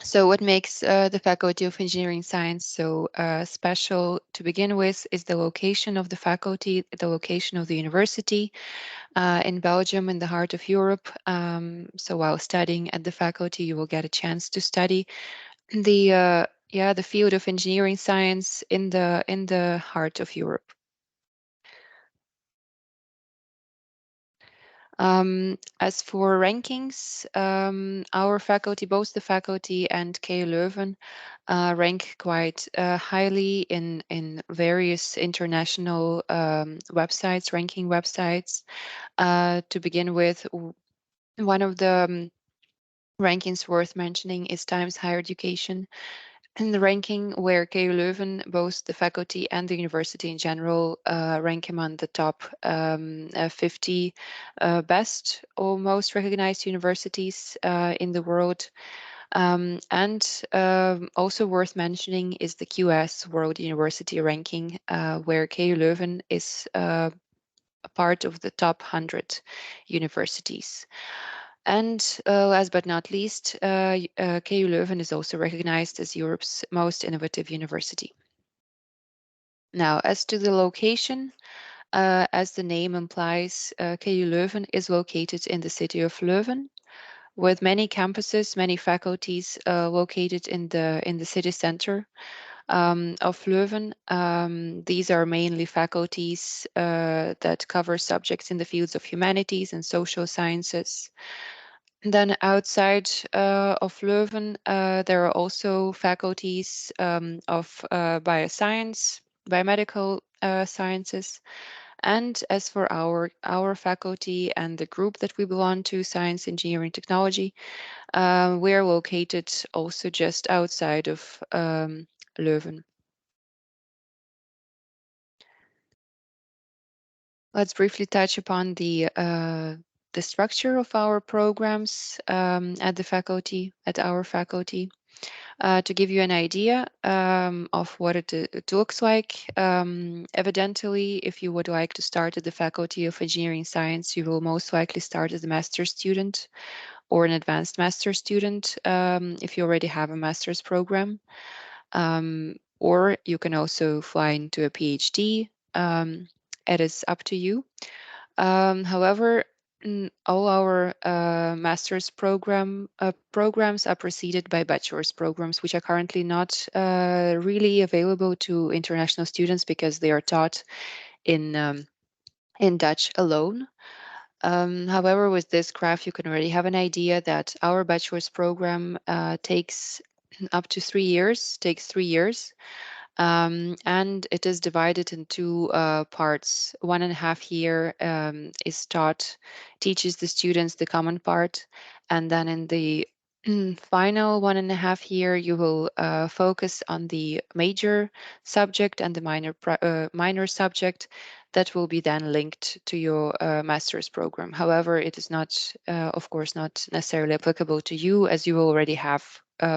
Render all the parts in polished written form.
So what makes the Faculty of Engineering Science so special to begin with is the location of the faculty, the location of the university in Belgium, in the heart of Europe. So while studying at the faculty, you will get a chance to study the field of engineering science in the heart of Europe. As for rankings, our faculty, both the faculty and KU Leuven, rank quite highly in various international websites, ranking websites. To begin with, one of the rankings worth mentioning is Times Higher Education. In the ranking where KU Leuven, both the faculty and the university in general, rank among the top 50 best or most recognized universities in the world. And also worth mentioning is the QS World University Ranking, where KU Leuven is a part of the top 100 universities. And last but not least, KU Leuven is also recognized as Europe's most innovative university. Now, as to the location, as the name implies, KU Leuven is located in the city of Leuven, with many campuses, many faculties located in the city center of Leuven. These are mainly faculties that cover subjects in the fields of humanities and social sciences. Then outside of Leuven, there are also faculties of bioscience, biomedical sciences. And as for our faculty and the group that we belong to, science, engineering, technology, we are located also just outside of Leuven. Let's briefly touch upon the structure of our programs at the faculty, at our faculty. To give you an idea of what it looks like, evidently, if you would like to start at the Faculty of Engineering Science, you will most likely start as a master's student or an advanced master's student if you already have a master's program. Or you can also fly into a PhD. It is up to you. However, all our master's programs are preceded by bachelor's programs, which are currently not really available to international students because they are taught in Dutch alone. However, with this graph, you can already have an idea that our bachelor's program takes up to 3 years, takes 3 years. And it is divided in two parts. 1.5 year is teaches the students the common part, and then in the final 1.5 year, you will focus on the major subject and the minor subject that will be then linked to your master's program. However, it is not, of course, not necessarily applicable to you, as you already have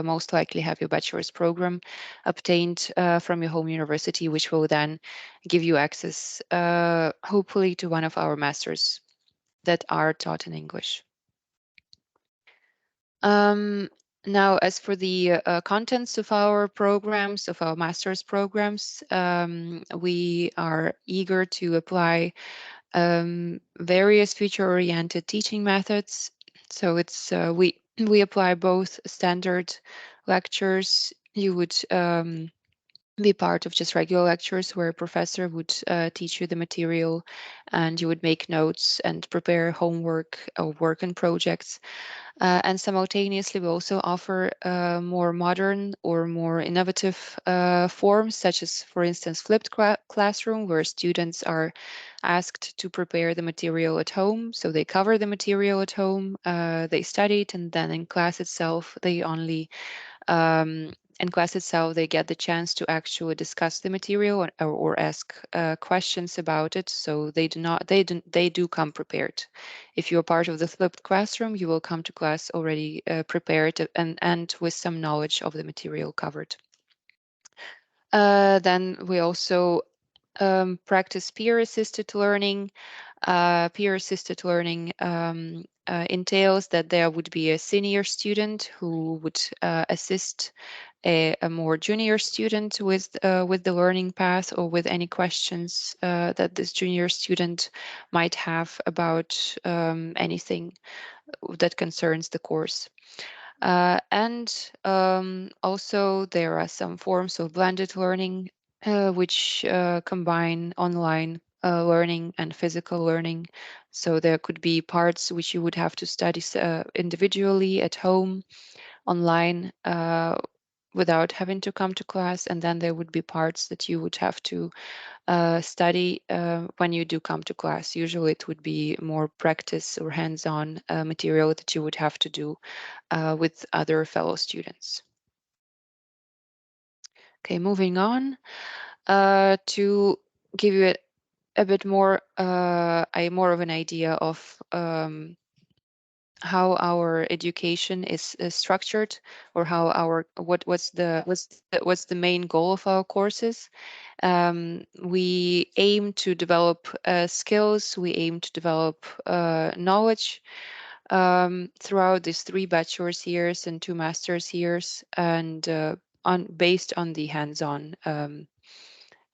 most likely have your bachelor's program obtained from your home university, which will then give you access, hopefully, to one of our masters that are taught in English. Now, as for the contents of our programs, of our master's programs, we are eager to apply various future-oriented teaching methods. So it's we apply both standard lectures. You would be part of just regular lectures where a professor would teach you the material and you would make notes and prepare homework or work and projects. And simultaneously, we also offer more modern or more innovative forms, such as, for instance, flipped classroom, where students are asked to prepare the material at home. So they cover the material at home, they study it, and then in class itself, in class itself, they get the chance to actually discuss the material or ask questions about it. So they do come prepared. If you're part of the flipped classroom, you will come to class already prepared and with some knowledge of the material covered. Then we also practice peer-assisted learning. Peer-assisted learning entails that there would be a senior student who would assist a more junior student with the learning path or with any questions that this junior student might have about anything that concerns the course. And also there are some forms of blended learning which combine online learning and physical learning. So there could be parts which you would have to study individually at home, online, without having to come to class, and then there would be parts that you would have to study when you do come to class. Usually it would be more practice or hands-on material that you would have to do with other fellow students. Okay, moving on to give you a bit more, more of an idea of how our education is structured, or how our what's the main goal of our courses. We aim to develop skills. We aim to develop knowledge throughout these 3 bachelor's years and 2 master's years, and based on the hands-on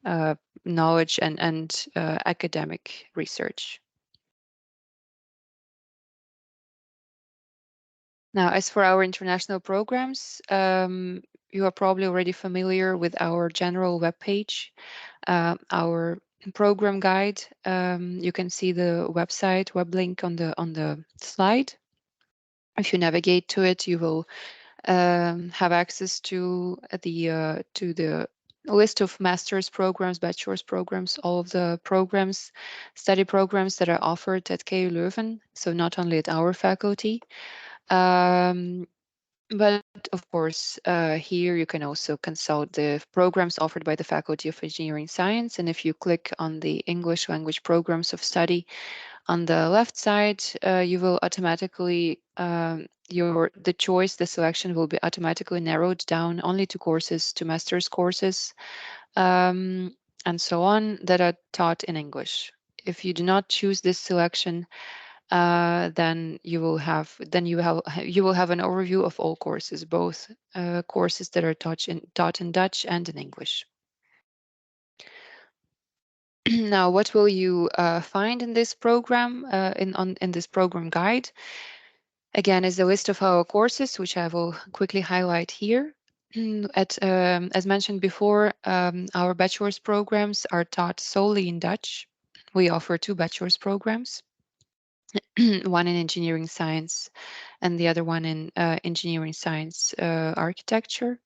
uh, knowledge and academic research. Now, as for our international programs, you are probably already familiar with our general webpage, our program guide. You can see the web link on the slide. If you navigate to it, you will have access to the list of master's programs, bachelor's programs, all of the programs, study programs that are offered at KU Leuven. So not only at our faculty, um, but of course, here you can also consult the programs offered by the Faculty of Engineering Science. And if you click on the English language programs of study on the left side, you will automatically, the choice, the selection will be automatically narrowed down only to courses, to master's courses, um, and so on, that are taught in English. If you do not choose this selection, then you will have an overview of all courses, both courses that are taught in Dutch and in English. Now, what will you find in this program, in this program guide? Again, is a list of our courses, which I will quickly highlight here. As mentioned before, our bachelor's programs are taught solely in Dutch. We offer 2 bachelor's programs, one in engineering science and the other one in engineering science architecture.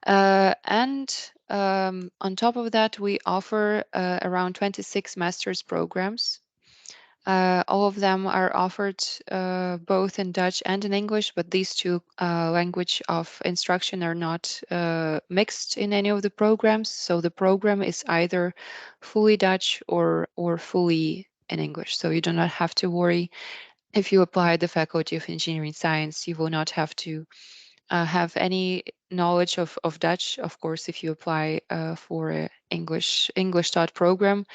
And on top of that, we offer around 26 master's programs. All of them are offered both in Dutch and in English, but these 2 language of instruction are not mixed in any of the programs. So the program is either fully Dutch or fully in English. So you do not have to worry. If you apply at the Faculty of Engineering Science, you will not have to have any knowledge of Dutch. Of course, if you apply for an English taught program,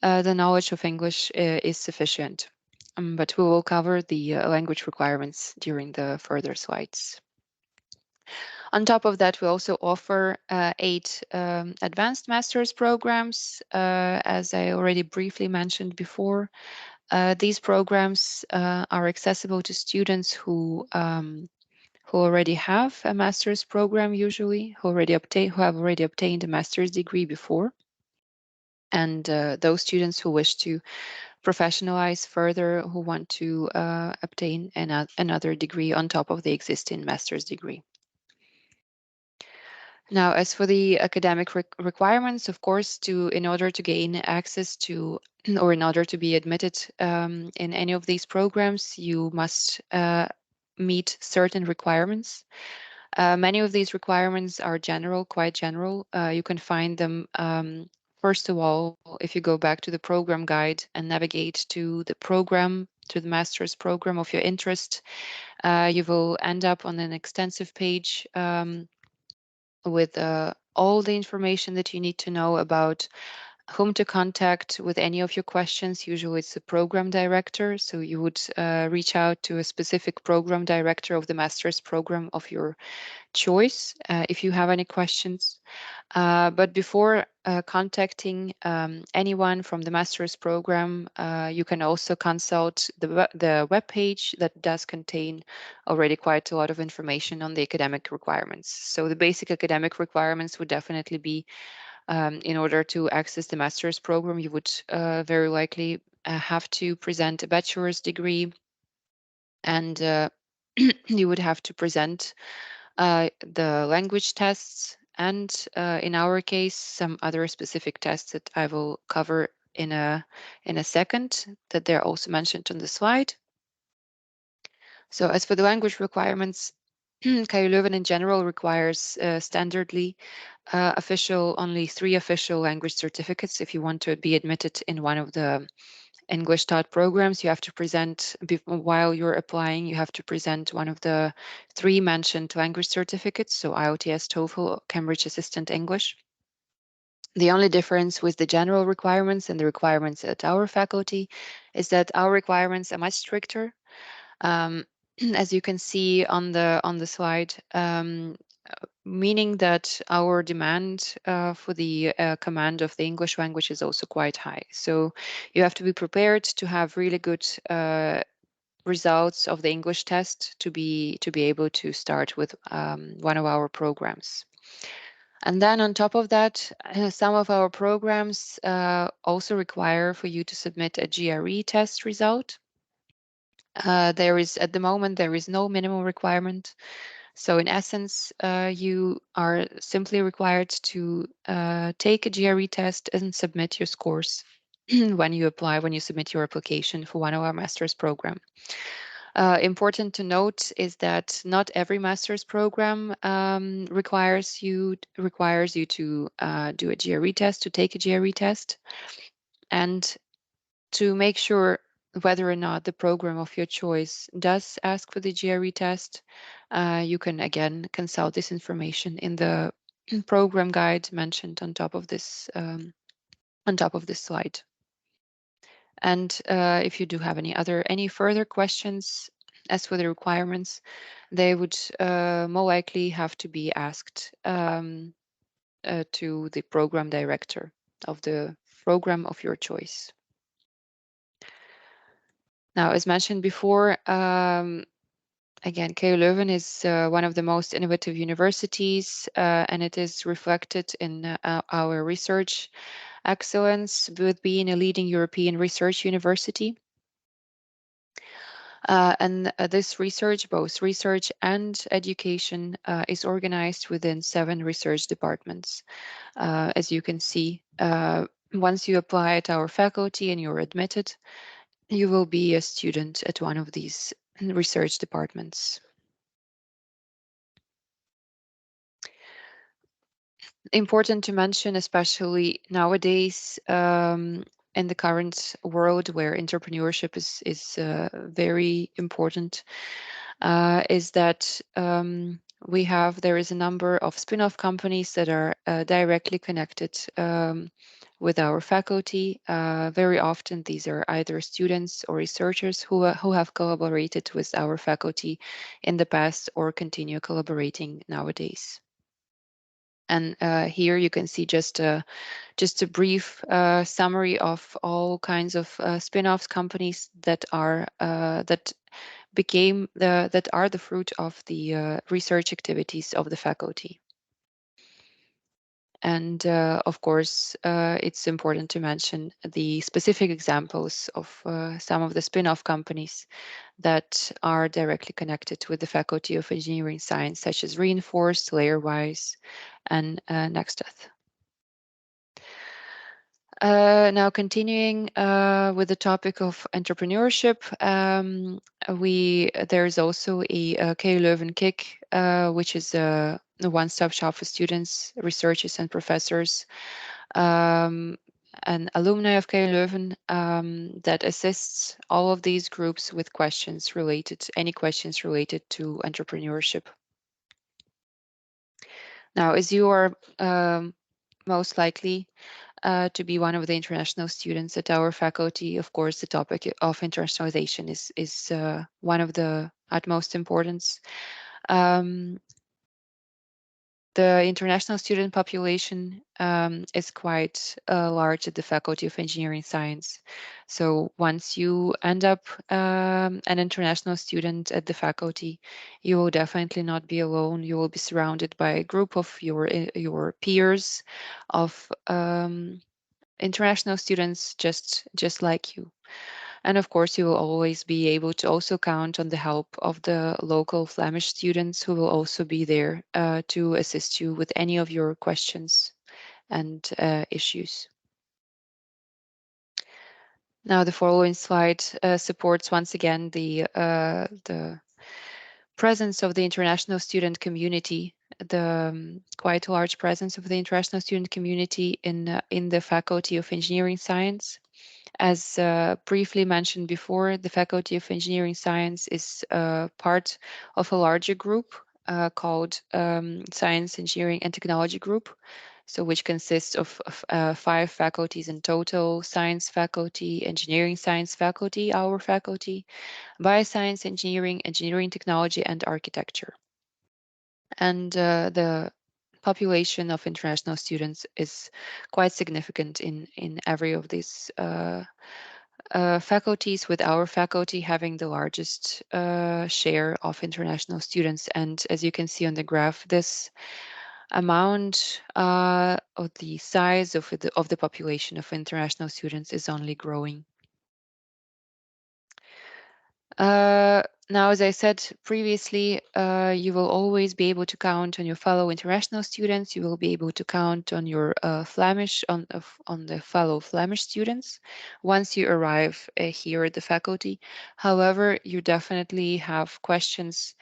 the knowledge of English is sufficient. But we will cover the language requirements during the further slides. On top of that, we also offer 8 advanced master's programs, as I already briefly mentioned before. These programs are accessible to students who already have a master's program, usually who have already obtained a master's degree before, and those students who wish to professionalize further, who want to obtain another degree on top of the existing master's degree. Now, as for the academic requirements, of course, in order to gain access to, or in order to be admitted in any of these programs, you must meet certain requirements. Many of these requirements are general, quite general. You can find them, first of all, if you go back to the program guide and navigate to the master's program of your interest, you will end up on an extensive page with all the information that you need to know about whom to contact with any of your questions. Usually it's the program director, so you would reach out to a specific program director of the master's program of your choice if you have any questions. But before contacting anyone from the master's program, you can also consult the web page that does contain already quite a lot of information on the academic requirements. So the basic academic requirements would definitely be, in order to access the master's program, you would very likely have to present a bachelor's degree, and you would have to present the language tests, and in our case, some other specific tests that I will cover in a second, that they're also mentioned on the slide. So as for the language requirements, KU Leuven in general requires standardly only 3 official language certificates. If you want to be admitted in one of the English taught programs, you have to present, while you're applying, you have to present one of the 3 mentioned language certificates, so IELTS, TOEFL, Cambridge Assistant English. The only difference with the general requirements and the requirements at our faculty is that our requirements are much stricter. As you can see on the slide, meaning that our demand for the command of the English language is also quite high. So you have to be prepared to have really good results of the English test to be able to start with one of our programs. And then on top of that, some of our programs also require for you to submit a GRE test result. At the moment, there is no minimum requirement. So in essence, you are simply required to take a GRE test and submit your scores when you submit your application for one of our master's program. Important to note is that not every master's program requires you to do a GRE test, to take a GRE test. And to make sure whether or not the program of your choice does ask for the GRE test, you can again consult this information in the program guide mentioned on top of this slide. And if you do have any further questions as for the requirements, they would more likely have to be asked to the program director of the program of your choice. Now, as mentioned before, again, KU Leuven is one of the most innovative universities, and it is reflected in our research excellence with being a leading European research university. And this research, both research and education, is organized within 7 research departments. As you can see, once you apply at our faculty and you're admitted, you will be a student at one of these research departments. Important to mention, especially nowadays, in the current world where entrepreneurship is very important, is that there is a number of spin-off companies that are directly connected with our faculty. Very often, these are either students or researchers who have collaborated with our faculty in the past or continue collaborating nowadays. And here you can see just a brief summary of all kinds of spin-offs companies that are that are the fruit of the research activities of the faculty. And of course, it's important to mention the specific examples of some of the spin-off companies that are directly connected with the Faculty of Engineering Science, such as Reinforced, Layerwise, and Nexteth. Now continuing with the topic of entrepreneurship, there's also a KU Leuven KIC, which is a one-stop shop for students, researchers, and professors, and alumni of KU Leuven, that assists all of these groups with any questions related to entrepreneurship. Now, as you are most likely to be one of the international students at our faculty. Of course, the topic of internationalization is one of the utmost importance. Um, the international student population is quite large at the Faculty of Engineering Science. So once you end up an international student at the faculty, you will definitely not be alone. You will be surrounded by a group of your peers, of international students just like you. And of course, you will always be able to also count on the help of the local Flemish students who will also be there to assist you with any of your questions and issues. Now, the following slide supports once again the presence of the international student community, the quite large presence of the international student community in the Faculty of Engineering Science. As briefly mentioned before, the Faculty of Engineering Science is part of a larger group called Science, Engineering and Technology Group, so which consists of 5 faculties in total: Science Faculty, Engineering Science Faculty, our faculty, Bioscience, Engineering, Engineering Technology, and Architecture. And the population of international students is quite significant in every of these faculties, with our faculty having the largest share of international students. And as you can see on the graph, this amount of the size of the population of international students is only growing. Uh, Now, as I said previously, you will always be able to count on your fellow international students. You will be able to count on your Flemish, on the fellow Flemish students once you arrive here at the faculty. However, you definitely have questions.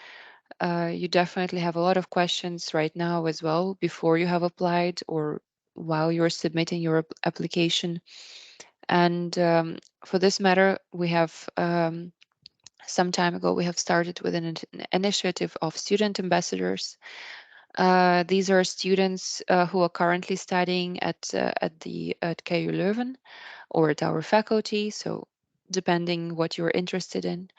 You definitely have a lot of questions right now as well before you have applied or while you're submitting your application. And for this matter, we have some time ago, we have started with an initiative of student ambassadors. These are students who are currently studying at KU Leuven or at our faculty. So depending what you're interested in,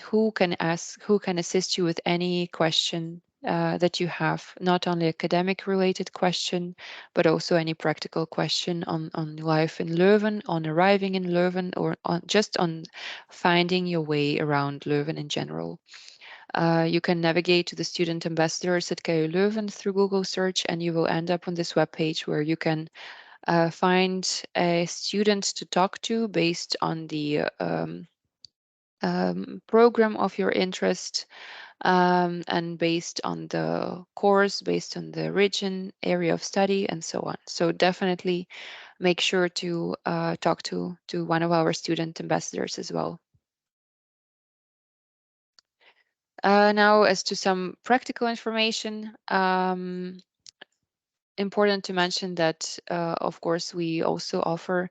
who can assist you with any question that you have, not only academic related question, but also any practical question on life in Leuven, on arriving in Leuven, or just on finding your way around Leuven in general. You can navigate to the student ambassadors at KU Leuven through Google search, and you will end up on this webpage where you can find a student to talk to based on the program of your interest, and based on the course, based on the region, area of study, and so on. So definitely make sure to talk to one of our student ambassadors as well. Now, as to some practical information, important to mention that, of course, we also offer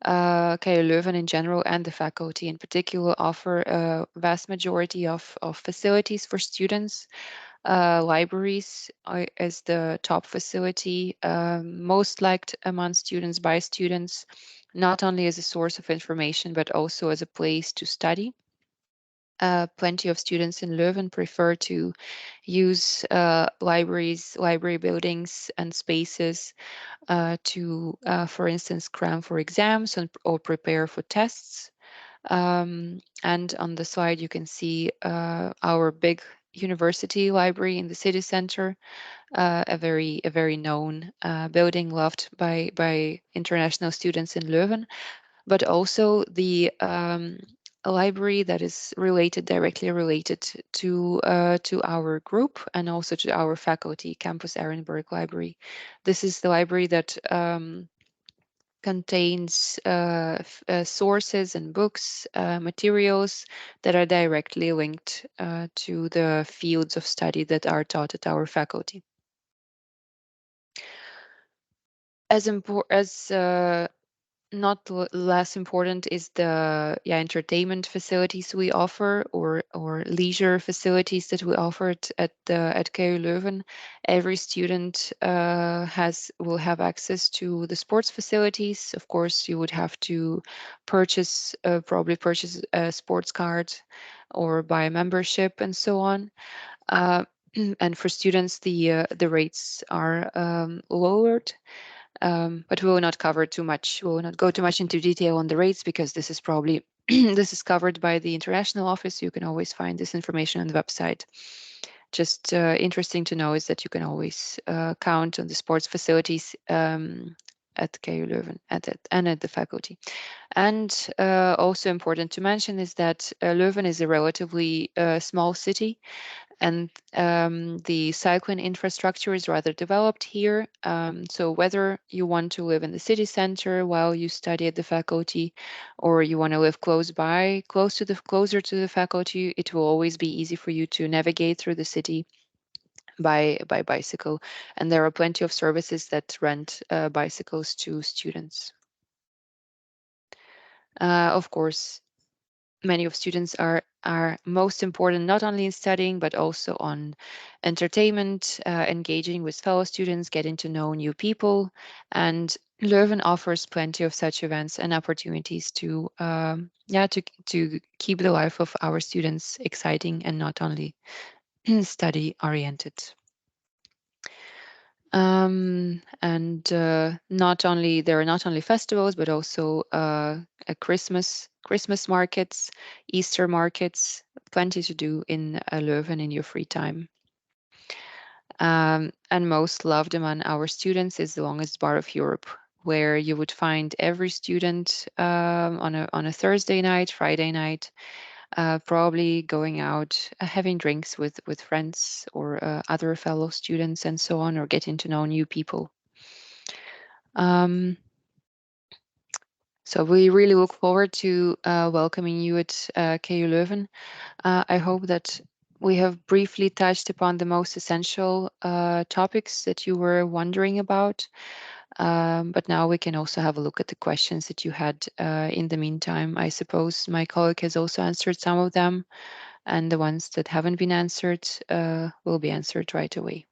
KU Leuven in general and the faculty in particular offer a vast majority of facilities for students. Libraries is the top facility, most liked among students by students, not only as a source of information, but also as a place to study. Plenty of students in Leuven prefer to use library buildings and spaces for instance, cram for exams or prepare for tests. And on the slide, you can see our big university library in the city center, a very known building loved by international students in Leuven, but also the a library that is directly related to our group and also to our faculty, Campus Ehrenberg Library. This is the library that contains sources and books, materials that are directly linked to the fields of study that are taught at our faculty. As not less important is the entertainment facilities we offer, or leisure facilities that we offer at KU Leuven. Every student will have access to the sports facilities. Of course, you would have to probably purchase a sports card or buy a membership and so on. Uh, and for students, the rates are lowered. But we will not cover too much. We will not go too much into detail on the rates because this is probably this is covered by the international office. You can always find this information on the website. Just interesting to know is that you can always count on the sports facilities at KU Leuven and at the faculty. And also important to mention is that Leuven is a relatively small city, and the cycling infrastructure is rather developed here. So whether you want to live in the city center while you study at the faculty, or you want to live closer to the faculty, it will always be easy for you to navigate through the city by bicycle. And there are plenty of services that rent bicycles to students. Of course, many of students are most important not only in studying but also on entertainment, engaging with fellow students, getting to know new people, and Leuven offers plenty of such events and opportunities to to keep the life of our students exciting and not only study oriented. And not only there are not only festivals but also a Christmas markets, Easter markets, plenty to do in Leuven in your free time. And most loved among our students is the longest bar of Europe, where you would find every student on a Thursday night, Friday night, probably going out, having drinks with friends or other fellow students and so on, or getting to know new people. Um, so we really look forward to welcoming you at KU Leuven. I hope that we have briefly touched upon the most essential topics that you were wondering about. But now we can also have a look at the questions that you had in the meantime. I suppose my colleague has also answered some of them, and the ones that haven't been answered will be answered right away.